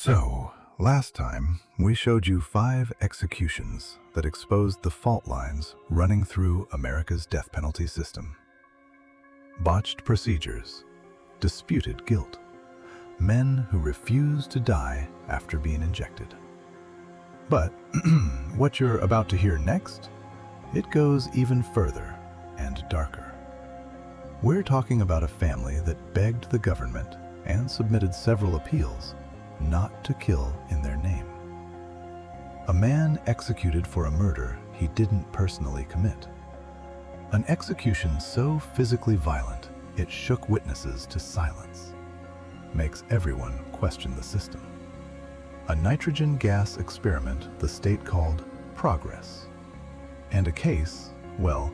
So, last time, we showed you 5 executions that exposed the fault lines running through America's death penalty system. Botched procedures, disputed guilt, men who refuse to die after being injected. But what you're about to hear next, it goes even further and darker. We're talking about a family that begged the government and submitted several appeals not to kill in their name. A man executed for a murder he didn't personally commit. An execution so physically violent it shook witnesses to silence. Makes everyone question the system. A nitrogen gas experiment the state called progress. And a case, well,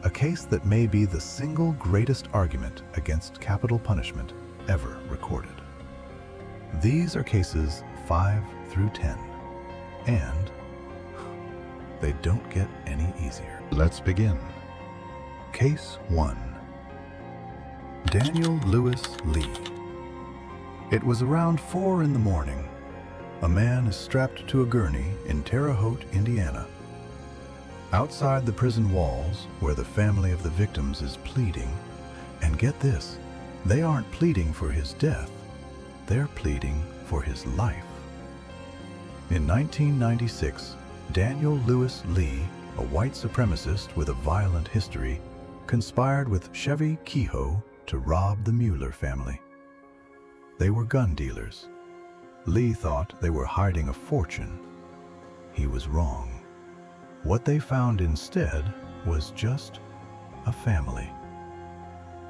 a case that may be the single greatest argument against capital punishment ever recorded. These are cases 5 through 10, and they don't get any easier. Let's begin. Case 1. Daniel Lewis Lee. It was around 4 in the morning. A man is strapped to a gurney in Terre Haute, Indiana. Outside the prison walls, where the family of the victims is pleading, and get this, they aren't pleading for his death, they're pleading for his life. In 1996, Daniel Lewis Lee, a white supremacist with a violent history, conspired with Chevy Kehoe to rob the Mueller family. They were gun dealers. Lee thought they were hiding a fortune. He was wrong. What they found instead was just a family.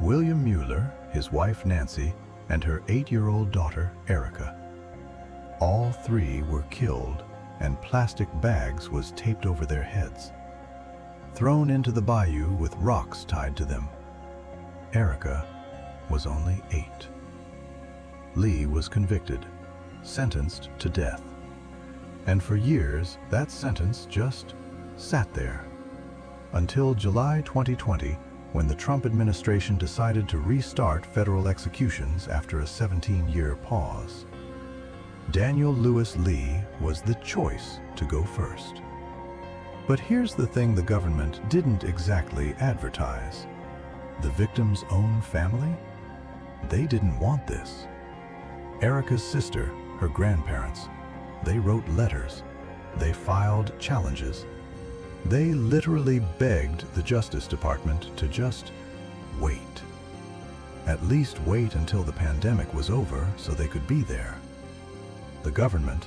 William Mueller, his wife Nancy, and her 8-year-old daughter Erica. All 3 were killed, and plastic bags was taped over their heads. Thrown into the bayou with rocks tied to them. Erica was only 8. Lee was convicted, sentenced to death. And for years, that sentence just sat there. Until July 2020, when the Trump administration decided to restart federal executions after a 17-year pause. Daniel Lewis Lee was the choice to go first. But here's the thing the government didn't exactly advertise. The victim's own family? They didn't want this. Erica's sister, her grandparents, they wrote letters. They filed challenges. They literally begged the Justice Department to just wait. At least wait until the pandemic was over so they could be there. The government,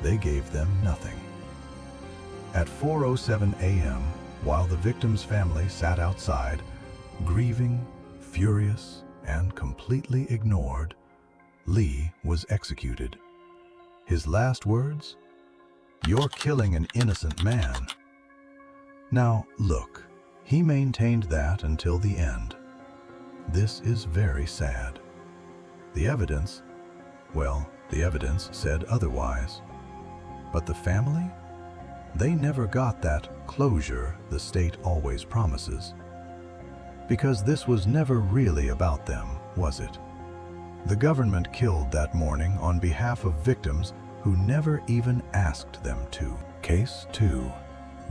they gave them nothing. At 4:07 a.m., while the victim's family sat outside, grieving, furious, and completely ignored, Lee was executed. His last words? "You're killing an innocent man." Now, look, he maintained that until the end. This is very sad. The evidence, well, the evidence said otherwise. But the family? They never got that closure the state always promises. Because this was never really about them, was it? The government killed that morning on behalf of victims who never even asked them to. Case 2.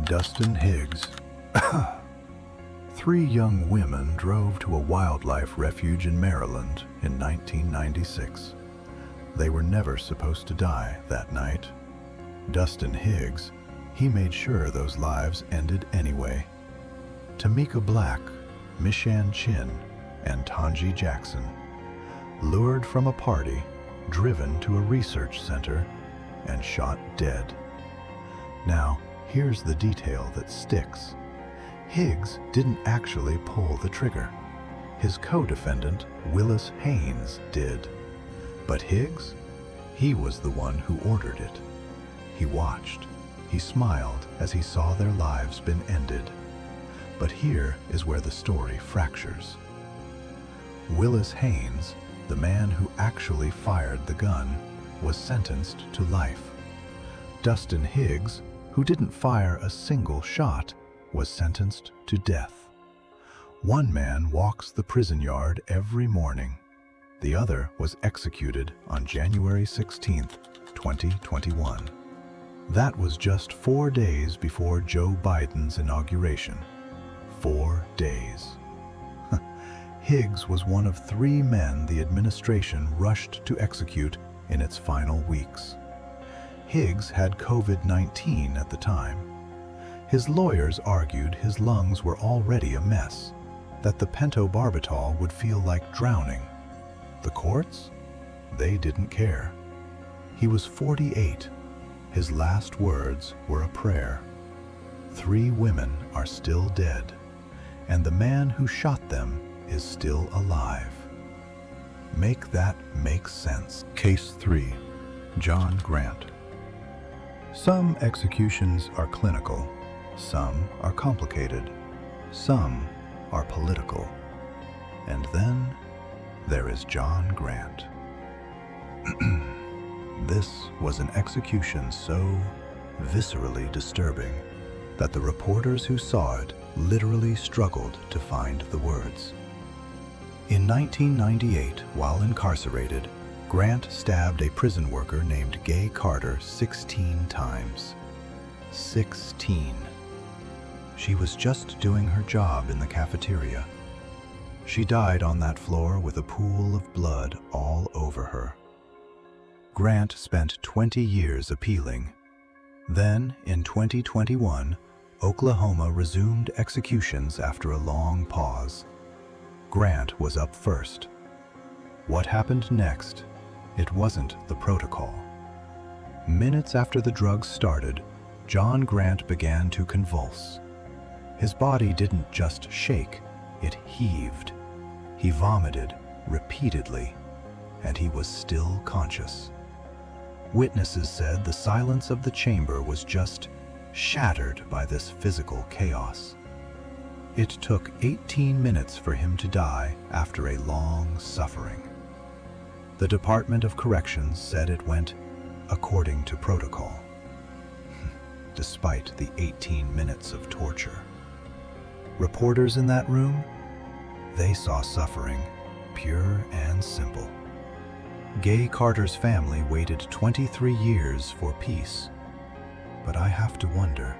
Dustin Higgs. 3 young women drove to a wildlife refuge in Maryland in 1996. They were never supposed to die that night. Dustin Higgs, he made sure those lives ended anyway. Tamika Black, Mishan Chin, and Tanji Jackson, lured from a party, driven to a research center, and shot dead. Now, here's the detail that sticks. Higgs didn't actually pull the trigger. His co-defendant, Willis Haynes, did. But Higgs, he was the one who ordered it. He watched. He smiled as he saw their lives been ended. But here is where the story fractures. Willis Haynes, the man who actually fired the gun, was sentenced to life. Dustin Higgs, who didn't fire a single shot, was sentenced to death. One man walks the prison yard every morning. The other was executed on January 16, 2021. That was just 4 days before Joe Biden's inauguration. 4 days. Higgs was one of 3 men the administration rushed to execute in its final weeks. Higgs had COVID-19 at the time. His lawyers argued his lungs were already a mess, that the pentobarbital would feel like drowning. The courts? They didn't care. He was 48. His last words were a prayer. 3 women are still dead, and the man who shot them is still alive. Make that make sense. Case 3. John Grant. Some executions are clinical, some are complicated, some are political. And then there is John Grant. This was an execution so viscerally disturbing that the reporters who saw it literally struggled to find the words. In 1998, while incarcerated, Grant stabbed a prison worker named Gay Carter 16 times. 16. She was just doing her job in the cafeteria. She died on that floor with a pool of blood all over her. Grant spent 20 years appealing. Then, in 2021, Oklahoma resumed executions after a long pause. Grant was up first. What happened next? It wasn't the protocol. Minutes after the drugs started, John Grant began to convulse. His body didn't just shake, it heaved. He vomited repeatedly, and he was still conscious. Witnesses said the silence of the chamber was just shattered by this physical chaos. It took 18 minutes for him to die after a long suffering. The Department of Corrections said it went according to protocol, despite the 18 minutes of torture. Reporters in that room, they saw suffering, pure and simple. Gay Carter's family waited 23 years for peace. But I have to wonder,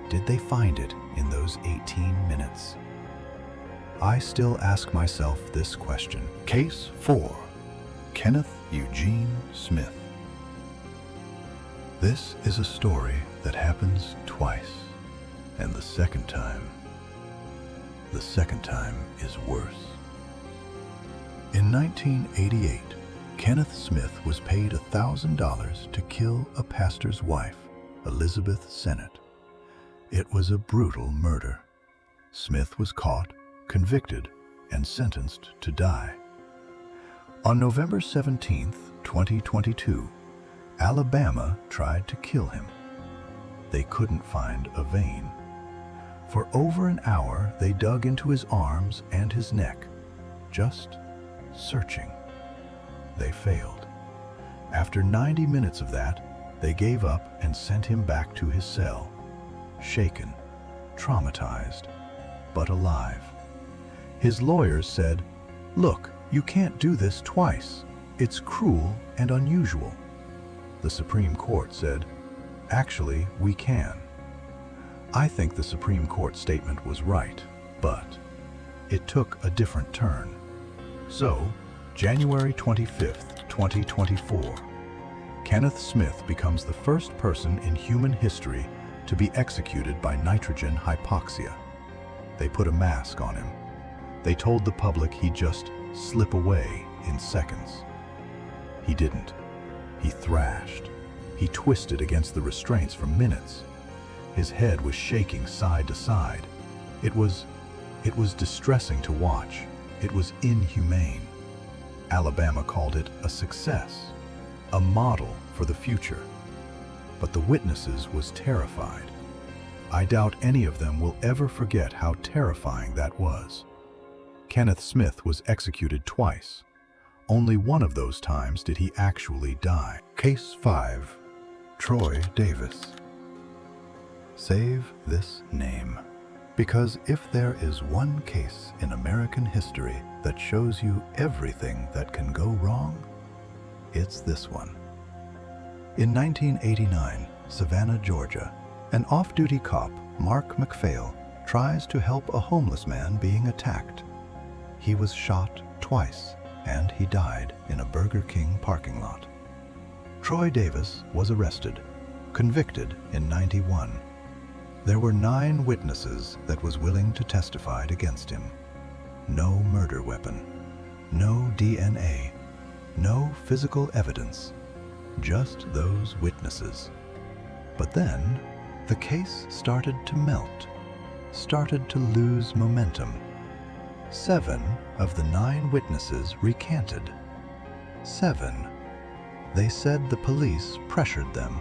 did they find it in those 18 minutes? I still ask myself this question. Case 4. Kenneth Eugene Smith. This is a story that happens twice, and the second time is worse. In 1988, Kenneth Smith was paid $1,000 to kill a pastor's wife, Elizabeth Sennett. It was a brutal murder. Smith was caught, convicted, and sentenced to die. On November 17, 2022, Alabama tried to kill him. They couldn't find a vein. For over an hour, they dug into his arms and his neck, just searching. They failed. After 90 minutes of that, they gave up and sent him back to his cell, shaken, traumatized, but alive. His lawyers said, "Look, you can't do this twice. It's cruel and unusual." The Supreme Court said, "Actually, we can." I think the Supreme Court statement was right, but it took a different turn. So, January 25, 2024, Kenneth Smith becomes the first person in human history to be executed by nitrogen hypoxia. They put a mask on him. They told the public he'd just slip away in seconds. He didn't. He thrashed. He twisted against the restraints for minutes. His head was shaking side to side. It was distressing to watch. It was inhumane. Alabama called it a success, a model for the future. But the witnesses was terrified. I doubt any of them will ever forget how terrifying that was. Kenneth Smith was executed twice. Only one of those times did he actually die. Case 5. Troy Davis. Save this name. Because if there is one case in American history that shows you everything that can go wrong, it's this one. In 1989, Savannah, Georgia, an off-duty cop, Mark McPhail, tries to help a homeless man being attacked. He was shot twice, and he died in a Burger King parking lot. Troy Davis was arrested, convicted in '91. There were 9 witnesses that was willing to testify against him. No murder weapon, no DNA, no physical evidence, just those witnesses. But then, the case started to melt, started to lose momentum. 7 of the 9 witnesses recanted. 7. They said the police pressured them.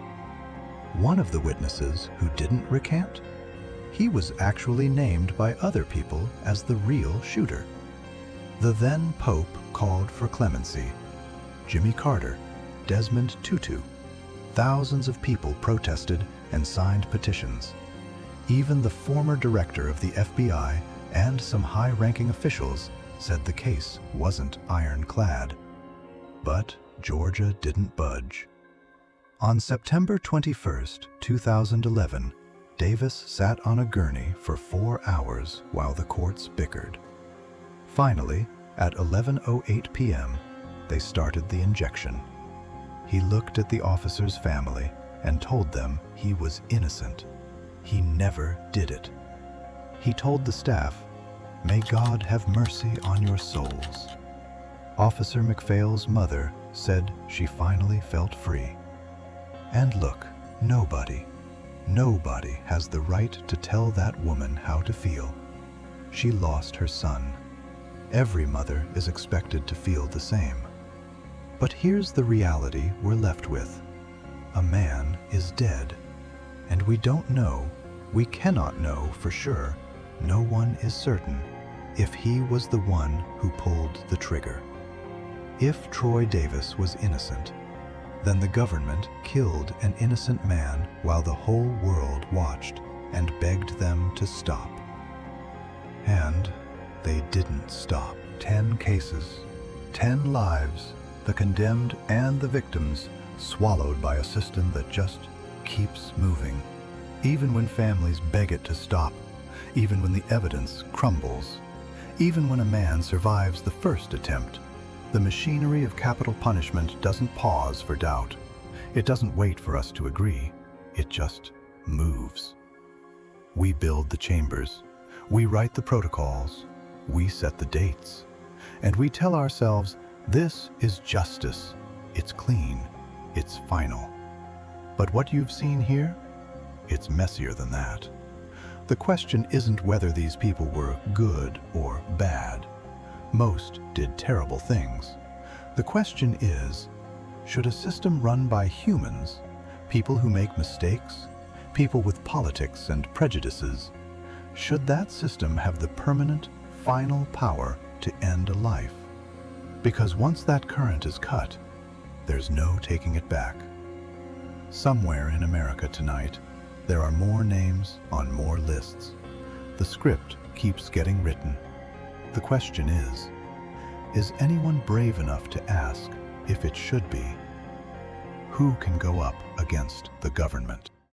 One of the witnesses who didn't recant, he was actually named by other people as the real shooter. The then Pope called for clemency. Jimmy Carter, Desmond Tutu. Thousands of people protested and signed petitions. Even the former director of the FBI and some high-ranking officials said the case wasn't ironclad. But Georgia didn't budge. On September 21, 2011, Davis sat on a gurney for 4 hours while the courts bickered. Finally, at 11:08 p.m., they started the injection. He looked at the officer's family and told them he was innocent. He never did it. He told the staff, "May God have mercy on your souls." Officer McPhail's mother said she finally felt free. And look, nobody has the right to tell that woman how to feel. She lost her son. Every mother is expected to feel the same. But here's the reality we're left with. A man is dead. And we don't know, we cannot know for sure, no one is certain, if he was the one who pulled the trigger. If Troy Davis was innocent, then the government killed an innocent man while the whole world watched and begged them to stop. And they didn't stop. 10 cases, 10 lives, the condemned and the victims, swallowed by a system that just keeps moving. Even when families beg it to stop, even when the evidence crumbles, even when a man survives the first attempt, the machinery of capital punishment doesn't pause for doubt. It doesn't wait for us to agree. It just moves. We build the chambers. We write the protocols. We set the dates. And we tell ourselves, this is justice. It's clean. It's final. But what you've seen here? It's messier than that. The question isn't whether these people were good or bad. Most did terrible things. The question is, should a system run by humans, people who make mistakes, people with politics and prejudices, should that system have the permanent, final power to end a life? Because once that current is cut, there's no taking it back. Somewhere in America tonight, there are more names on more lists. The script keeps getting written. The question is anyone brave enough to ask if it should be? Who can go up against the government?